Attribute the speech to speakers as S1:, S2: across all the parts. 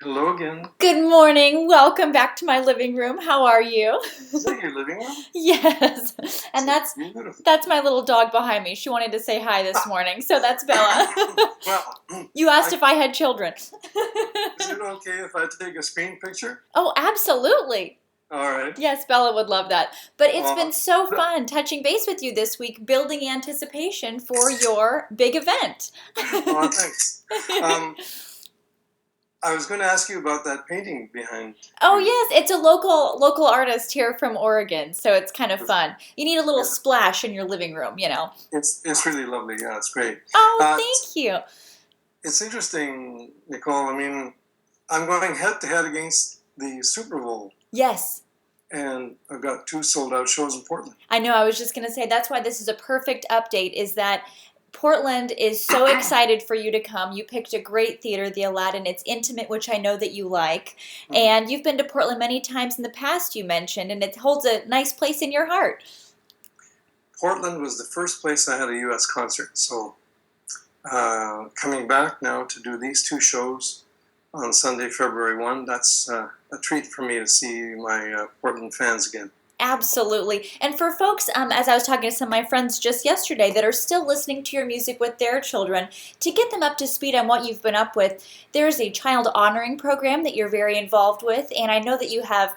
S1: Hello again.
S2: Good morning. Welcome back to my living room. How are you?
S1: Is that your living room?
S2: Yes. And
S1: So
S2: that's
S1: beautiful.
S2: that's my little dog behind me. She wanted to say hi this morning. So that's Bella.
S1: Well,
S2: You asked if I had children.
S1: is it okay if I take a screen picture?
S2: Oh, absolutely.
S1: All right.
S2: Yes, Bella would love that. But it's
S1: Uh,
S2: been so
S1: th-
S2: fun touching base with you this week, building anticipation for your big event.
S1: thanks. Um, I was going to ask you about that painting behind
S2: Oh
S1: you.
S2: yes, it's a local artist here from Oregon, so it's kind of
S1: It's,
S2: fun. You need a little
S1: it's,
S2: splash in your living room.
S1: it's really lovely. Yeah, it's great.
S2: Oh,
S1: Uh,
S2: thank you.
S1: it's interesting, Nicole. I mean, I'm going head to head against the Super Bowl,
S2: Yes.
S1: and I've got 2 sold out shows in Portland.
S2: I know, I was just going to say that's why this is a perfect update is that Portland is so excited for you to come. You picked a great theater, the Aladdin. It's intimate, which I know that you like.
S1: Mhm.
S2: And you've been to Portland many times in the past, you mentioned, and it holds a nice place in your heart.
S1: Portland was the first place I had a U.S. concert, so coming back now to do these 2 shows on Sunday, February 1, that's a treat for me to see my Portland fans again.
S2: Absolutely. And for folks, as I was talking to some of my friends just yesterday that are still listening to your music with their children, to get them up to speed on what you've been up with, there's a child honoring program that you're very involved with. And I know that you have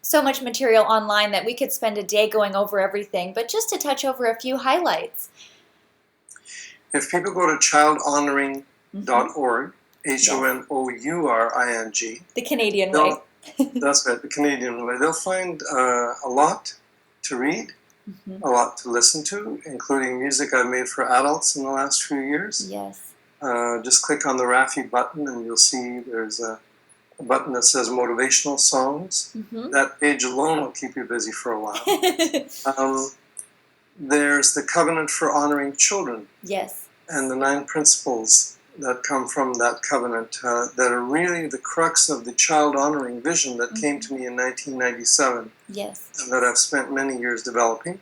S2: so much material online that we could spend a day going over everything, but just to touch over a few highlights.
S1: If people go to
S2: Mm-hmm.
S1: childhonoring.org,
S2: Yes.
S1: HONOURING,
S2: The Canadian way.
S1: they'll, that's right, the Canadian way, they'll find a lot to read,
S2: Mm-hmm.
S1: a lot to listen to, including music I've made for adults in the last few years.
S2: Yes.
S1: Just click on the Raffi button and you'll see there's a button that says motivational songs.
S2: Mm-hmm.
S1: That page alone will keep you busy for a while. There's the Covenant for Honoring Children
S2: Yes.
S1: and the 9 principles that come from that covenant that are really the crux of the child honoring vision that came to me in 1997
S2: Yes.
S1: and that I've spent many years developing.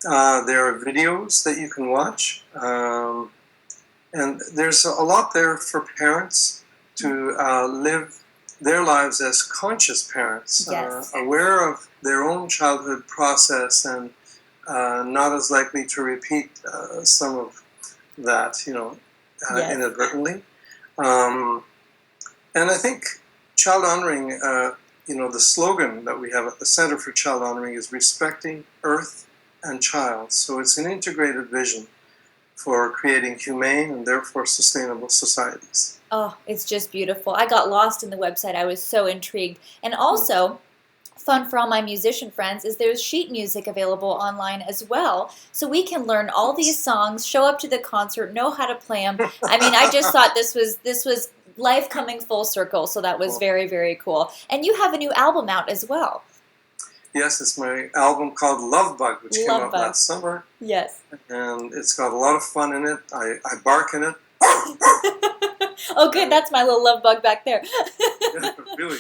S1: There are videos that you can watch, and there's a lot there for parents to live their lives as conscious parents,
S2: Yes.
S1: aware of their own childhood process and not as likely to repeat some of that,
S2: Yes.
S1: inadvertently. And I think child honoring, the slogan that we have at the Center for Child Honoring is respecting Earth and Child. So it's an integrated vision for creating humane and therefore sustainable societies.
S2: Oh, it's just beautiful. I got lost in the website. I was so intrigued. And also, fun for all my musician friends is there's sheet music available online as well. So we can learn all these songs, show up to the concert, know how to play them. I mean, I just thought this was life coming full circle. So that was very, very cool. And you have a new album out as well.
S1: Yes, it's my album called Love Bug, which came out last summer.
S2: Yes.
S1: And it's got a lot of fun in it. I bark in it.
S2: Oh, good. That's my little love bug back there.
S1: Yeah, really.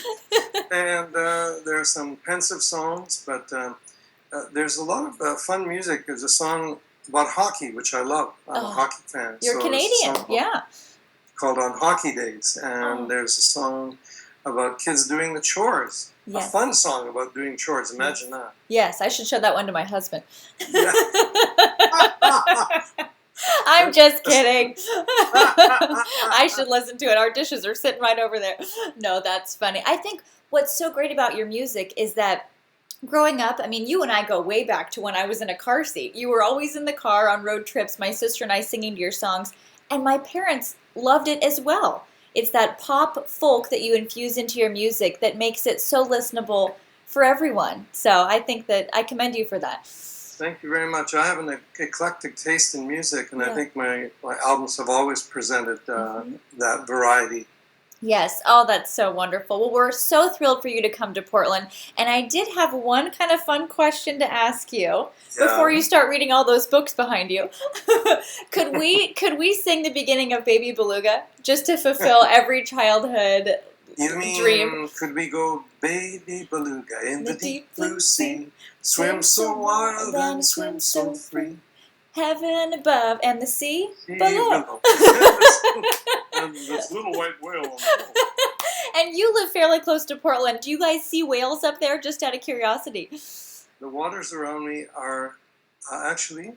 S1: And there are some pensive songs, but there's a lot of fun music. There's a song about hockey, which I love. I'm a hockey fan.
S2: You're
S1: so
S2: Canadian, yeah.
S1: Called On Hockey Days. And there's a song about kids doing the chores.
S2: Yes.
S1: A fun song about doing chores. Imagine that.
S2: Yes, I should show that one to my husband.
S1: Yeah.
S2: I'm just kidding. I should listen to it. Our dishes are sitting right over there. No, that's funny. I think what's so great about your music is that growing up, I mean, you and I go way back to when I was in a car seat. You were always in the car on road trips, my sister and I singing to your songs, and my parents loved it as well. It's that pop folk that you infuse into your music that makes it so listenable for everyone. So I think that I commend you for that.
S1: Thank you very much. I have an eclectic taste in music, and I think my albums have always presented that variety.
S2: Yes. Oh, that's so wonderful. Well, we're so thrilled for you to come to Portland. And I did have one kind of fun question to ask you before you start reading all those books behind you. Could we sing the beginning of Baby Beluga just to fulfill every childhood dream?
S1: Could we go Baby Beluga in the deep blue sea, swim so wild and swim so free,
S2: heaven above and the sea below.
S1: And this little white whale on the wall.
S2: And you live fairly close to Portland. Do you guys see whales up there, just out of curiosity?
S1: The waters around me are actually,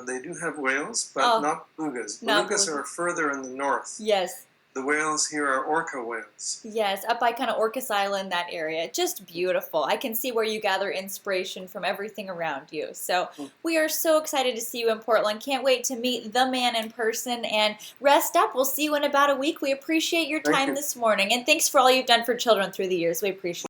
S1: they do have whales, but
S2: Oh,
S1: not belugas.
S2: not
S1: Belugas
S2: beluga.
S1: are further in the north.
S2: Yes.
S1: The whales here are orca whales.
S2: Yes, up by kind of Orcas Island, that area. Just beautiful. I can see where you gather inspiration from everything around you. So we are so excited to see you in Portland. Can't wait to meet the man in person, and rest up. We'll see you in about a week. We appreciate your
S1: Thank
S2: time
S1: you.
S2: this morning, and thanks for all you've done for children through the years. We appreciate it.